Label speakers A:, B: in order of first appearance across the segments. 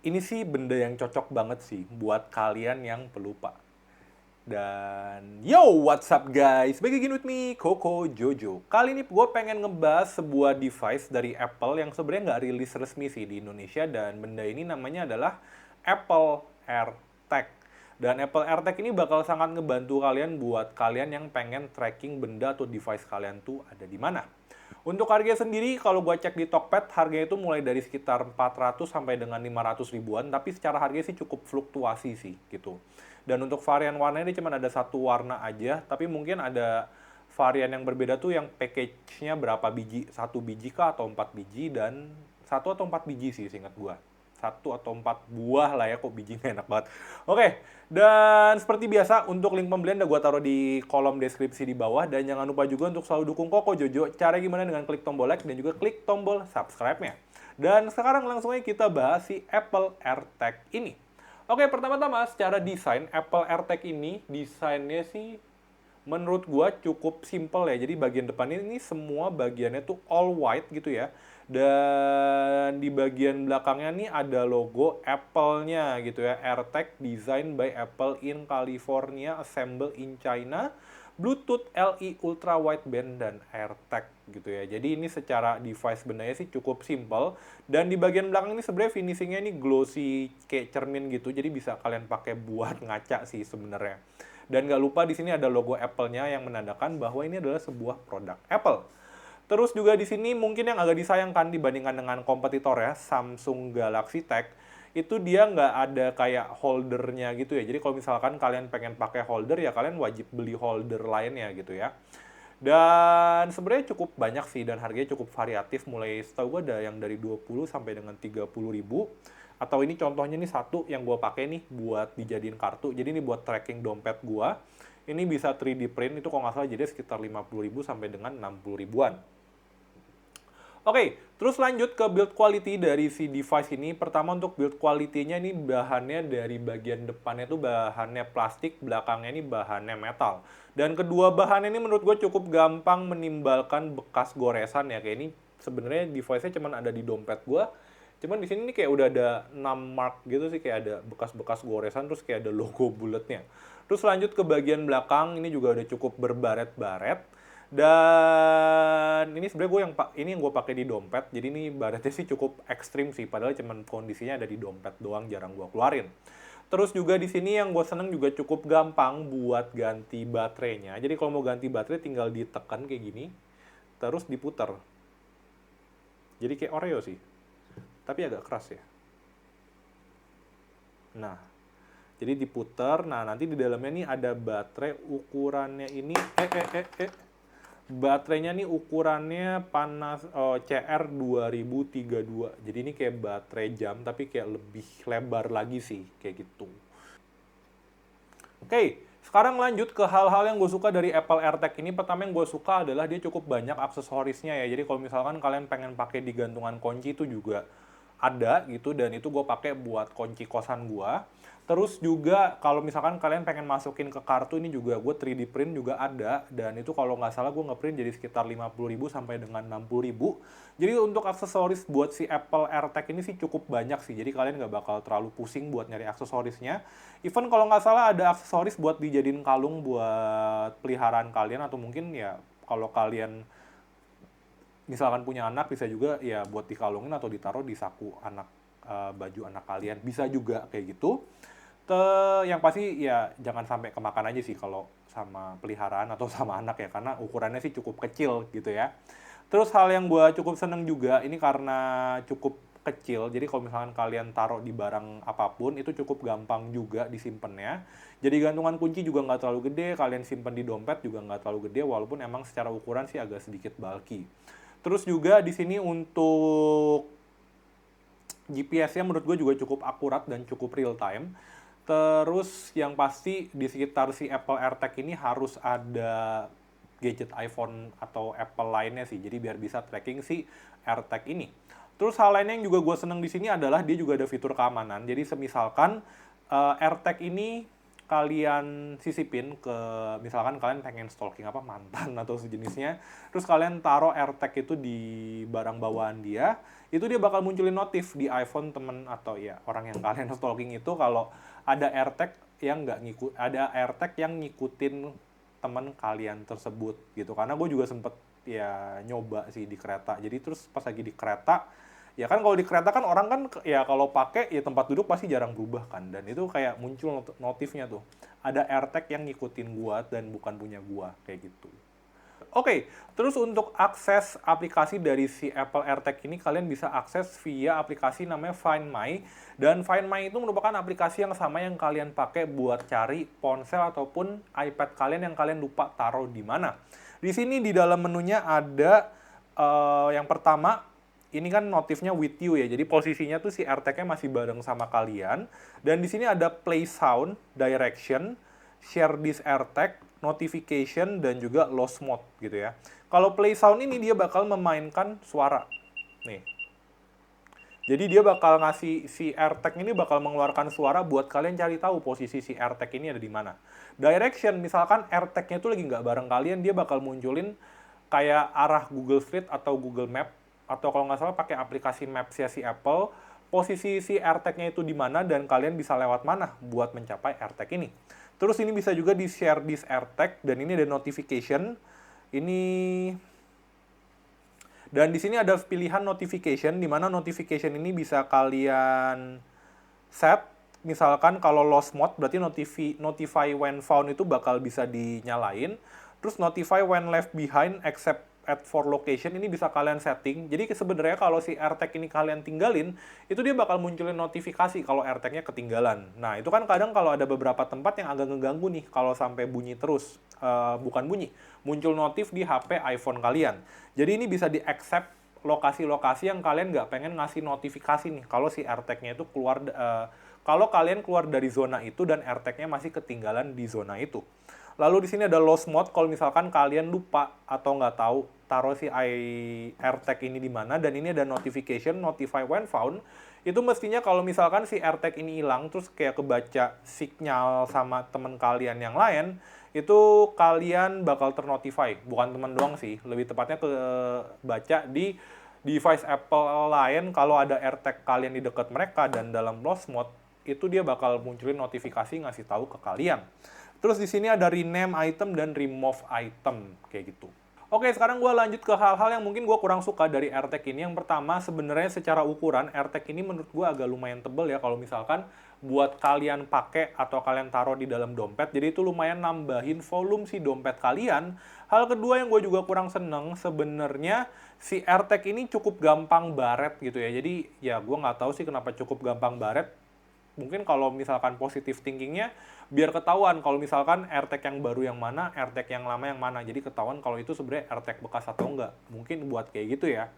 A: Ini sih benda yang cocok banget sih buat kalian yang pelupa. Dan yo, what's up guys? Back again with me, Koko Jojo. Kali ini gue pengen ngebahas sebuah device dari Apple yang sebenarnya nggak rilis resmi sih di Indonesia. Dan benda ini namanya adalah Apple AirTag. Dan Apple AirTag ini bakal sangat ngebantu kalian buat kalian yang pengen tracking benda atau device kalian tuh ada di mana. Untuk harga sendiri, kalau gue cek di Tokped, harganya itu mulai dari sekitar 400 sampai dengan 500 ribuan, tapi secara harga sih cukup fluktuasi sih, gitu. Dan untuk varian warnanya ini cuma ada satu warna aja, tapi mungkin ada varian yang berbeda tuh yang package-nya berapa biji, satu biji kah atau 4 biji, dan satu atau 4 biji sih seingat gue. Satu atau 4 buah lah ya, kok biji nggak enak banget. Oke, dan seperti biasa untuk link pembelian udah gue taruh di kolom deskripsi di bawah. Dan jangan lupa juga untuk selalu dukung Koko Jojo. Cara gimana dengan klik tombol like dan juga klik tombol subscribe-nya. Dan sekarang langsung aja kita bahas si Apple AirTag ini. Oke, pertama-tama secara desain, Apple AirTag ini desainnya sih menurut gua cukup simple ya. Jadi bagian depan ini semua bagiannya tuh all white gitu ya. Dan di bagian belakangnya nih ada logo Apple-nya gitu ya. AirTag Design by Apple in California, Assemble in China, Bluetooth LE Ultra Wideband dan AirTag gitu ya. Jadi ini secara device benarnya sih cukup simple. Dan di bagian belakang ini sebenarnya finishingnya ini glossy kayak cermin gitu. Jadi bisa kalian pakai buat ngaca sih sebenarnya. Dan nggak lupa di sini ada logo Apple-nya yang menandakan bahwa ini adalah sebuah produk Apple. Terus juga di sini mungkin yang agak disayangkan dibandingkan dengan kompetitor ya, Samsung Galaxy Tab, itu dia nggak ada kayak holdernya gitu ya. Jadi kalau misalkan kalian pengen pakai holder ya kalian wajib beli holder lainnya gitu ya. Dan sebenarnya cukup banyak sih dan harganya cukup variatif, mulai setahu gue ada yang dari 20 sampai dengan 30 ribu. Atau ini contohnya nih satu yang gue pakai nih buat dijadiin kartu. Jadi ini buat tracking dompet gue. Ini bisa 3D print itu kalau nggak salah jadi sekitar 50 ribu sampai dengan 60 ribuan. Oke, terus lanjut ke build quality dari si device ini. Pertama untuk build quality-nya ini bahannya dari bagian depannya tuh bahannya plastik, belakangnya ini bahannya metal. Dan kedua bahan ini menurut gue cukup gampang menimbalkan bekas goresan ya. Kayak ini sebenarnya device-nya cuma ada di dompet gue. Cuman di sini nih kayak udah ada 6 mark gitu sih, kayak ada bekas-bekas goresan terus kayak ada logo bulatnya. Terus lanjut ke bagian belakang, ini juga udah cukup berbaret-baret. Dan ini sebenarnya ini yang gue pakai di dompet. Jadi ini baretnya sih cukup ekstrim sih, padahal cuman kondisinya ada di dompet doang, jarang gue keluarin. Terus juga di sini yang gue seneng juga cukup gampang buat ganti baterainya. Jadi kalau mau ganti baterai tinggal ditekan kayak gini, terus diputar. Jadi kayak Oreo sih, tapi agak keras ya. Nah, jadi diputar. Nah, nanti di dalamnya nih ada baterai ukurannya ini baterainya nih ukurannya panas CR 2032. Jadi ini kayak baterai jam tapi kayak lebih lebar lagi sih kayak gitu. Oke, sekarang lanjut ke hal-hal yang gue suka dari Apple AirTag ini. Pertama yang gue suka adalah dia cukup banyak aksesorisnya ya. Jadi kalau misalkan kalian pengen pakai di gantungan kunci itu juga ada gitu, dan itu gue pakai buat kunci kosan gue. Terus juga kalau misalkan kalian pengen masukin ke kartu ini juga gue 3D print juga ada, dan itu kalau nggak salah gue ngeprint jadi sekitar 50 ribu sampai dengan 60 ribu. Jadi untuk aksesoris buat si Apple AirTag ini sih cukup banyak sih, jadi kalian nggak bakal terlalu pusing buat nyari aksesorisnya. Even kalau nggak salah ada aksesoris buat dijadiin kalung buat peliharaan kalian, atau mungkin ya kalau kalian misalkan punya anak bisa juga ya buat dikalungin atau ditaruh di saku anak, baju anak kalian bisa juga kayak gitu. Yang pasti ya jangan sampai kemakan aja sih kalau sama peliharaan atau sama anak ya, karena ukurannya sih cukup kecil gitu ya. Terus hal yang gue cukup seneng juga ini karena cukup kecil, jadi kalau misalkan kalian taruh di barang apapun itu cukup gampang juga disimpannya. Jadi gantungan kunci juga nggak terlalu gede, kalian simpan di dompet juga nggak terlalu gede, walaupun emang secara ukuran sih agak sedikit bulky. Terus juga di sini untuk GPS-nya menurut gue juga cukup akurat dan cukup real time. Terus yang pasti di sekitar si Apple AirTag ini harus ada gadget iPhone atau Apple lainnya sih. Jadi biar bisa tracking si AirTag ini. Terus hal lainnya yang juga gue seneng di sini adalah dia juga ada fitur keamanan. Jadi semisalkan AirTag ini kalian sisipin ke, misalkan kalian pengen stalking apa mantan atau sejenisnya, terus kalian taruh AirTag itu di barang bawaan dia, itu dia bakal munculin notif di iPhone temen atau ya orang yang kalian stalking itu kalau ada AirTag yang ngikutin temen kalian tersebut gitu. Karena gue juga sempet ya nyoba sih di kereta. Jadi terus pas lagi di kereta, ya kan kalau di kereta kan orang kan ya kalau pakai ya tempat duduk pasti jarang berubah kan. Dan itu kayak muncul notifnya tuh. Ada AirTag yang ngikutin gua dan bukan punya gua kayak gitu. Oke, terus untuk akses aplikasi dari si Apple AirTag ini, kalian bisa akses via aplikasi namanya Find My. Dan Find My itu merupakan aplikasi yang sama yang kalian pakai buat cari ponsel ataupun iPad kalian yang kalian lupa taruh di mana. Di sini di dalam menunya ada yang pertama, ini kan notifnya with you ya. Jadi posisinya tuh si AirTag-nya masih bareng sama kalian. Dan di sini ada play sound, direction, share this AirTag, notification, dan juga lost mode gitu ya. Kalau play sound ini dia bakal memainkan suara. Nih. Jadi dia bakal ngasih si AirTag ini bakal mengeluarkan suara buat kalian cari tahu posisi si AirTag ini ada di mana. Direction, misalkan AirTag-nya itu lagi nggak bareng kalian, dia bakal munculin kayak arah Google Street atau Google Map, atau kalau nggak salah pakai aplikasi Maps ya si Apple, posisi si AirTag-nya itu di mana dan kalian bisa lewat mana buat mencapai AirTag ini. Terus ini bisa juga di-share this AirTag, dan ini ada notification. Dan di sini ada pilihan notification, di mana notification ini bisa kalian set. Misalkan kalau lost mode, berarti notify when found itu bakal bisa dinyalain. Terus notify when left behind except at for location ini bisa kalian setting. Jadi sebenarnya kalau si AirTag ini kalian tinggalin, itu dia bakal munculin notifikasi kalau AirTag-nya ketinggalan. Nah, itu kan kadang kalau ada beberapa tempat yang agak ngeganggu nih, kalau sampai bunyi terus. Bukan bunyi, muncul notif di HP iPhone kalian. Jadi ini bisa di-accept lokasi-lokasi yang kalian nggak pengen ngasih notifikasi nih, kalau si AirTag-nya itu keluar, kalau kalian keluar dari zona itu dan AirTag-nya masih ketinggalan di zona itu. Lalu di sini ada lost mode, kalau misalkan kalian lupa atau nggak tahu taruh si AirTag ini di mana, dan ini ada notification, notify when found. Itu mestinya kalau misalkan si AirTag ini hilang, terus kayak kebaca sinyal sama teman kalian yang lain, itu kalian bakal ternotify. Bukan teman doang sih, lebih tepatnya kebaca di device Apple lain kalau ada AirTag kalian di dekat mereka dan dalam lost mode, itu dia bakal munculin notifikasi ngasih tahu ke kalian. Terus di sini ada rename item dan remove item, kayak gitu. Oke, sekarang gue lanjut ke hal-hal yang mungkin gue kurang suka dari AirTag ini. Yang pertama, sebenarnya secara ukuran, AirTag ini menurut gue agak lumayan tebel ya, kalau misalkan buat kalian pakai atau kalian taruh di dalam dompet. Jadi itu lumayan nambahin volume si dompet kalian. Hal kedua yang gue juga kurang seneng, sebenarnya si AirTag ini cukup gampang baret gitu ya. Jadi ya gue nggak tahu sih kenapa cukup gampang baret. Mungkin kalau misalkan positif thinkingnya, biar ketahuan kalau misalkan AirTag yang baru yang mana, AirTag yang lama yang mana. Jadi ketahuan kalau itu sebenarnya AirTag bekas atau enggak. Mungkin buat kayak gitu ya.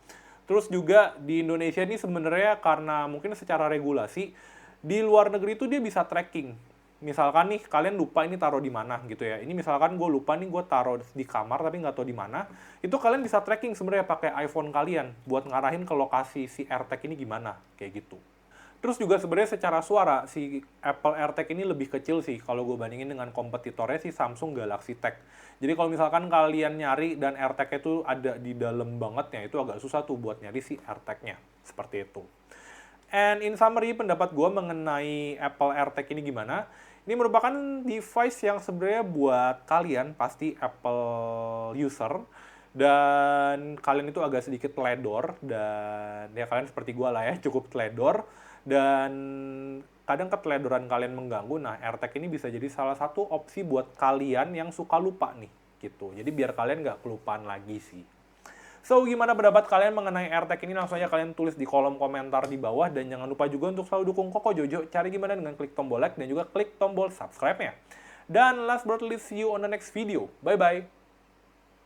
A: Terus juga di Indonesia ini sebenarnya karena mungkin secara regulasi, di luar negeri itu dia bisa tracking. Misalkan nih, kalian lupa ini taruh di mana gitu ya. Ini misalkan gue lupa nih gue taruh di kamar tapi nggak tahu di mana. Itu kalian bisa tracking sebenarnya pakai iPhone kalian buat ngarahin ke lokasi si AirTag ini gimana. Kayak gitu. Terus juga sebenarnya secara suara, si Apple AirTag ini lebih kecil sih kalau gue bandingin dengan kompetitornya si Samsung Galaxy Tag. Jadi kalau misalkan kalian nyari dan AirTag-nya itu ada di dalam banget, ya itu agak susah tuh buat nyari si AirTag-nya. Seperti itu. And in summary, pendapat gue mengenai Apple AirTag ini gimana? Ini merupakan device yang sebenarnya buat kalian, pasti Apple user, dan kalian itu agak sedikit teledor, dan ya kalian seperti gue lah ya, cukup teledor. Dan kadang keteledoran kalian mengganggu, nah AirTag ini bisa jadi salah satu opsi buat kalian yang suka lupa nih, gitu. Jadi biar kalian nggak kelupaan lagi sih. So, gimana pendapat kalian mengenai AirTag ini? Langsung aja kalian tulis di kolom komentar di bawah. Dan jangan lupa juga untuk selalu dukung Koko Jojo. Cari gimana dengan klik tombol like dan juga klik tombol subscribe-nya. Dan last but not least, see you on the next video. Bye-bye!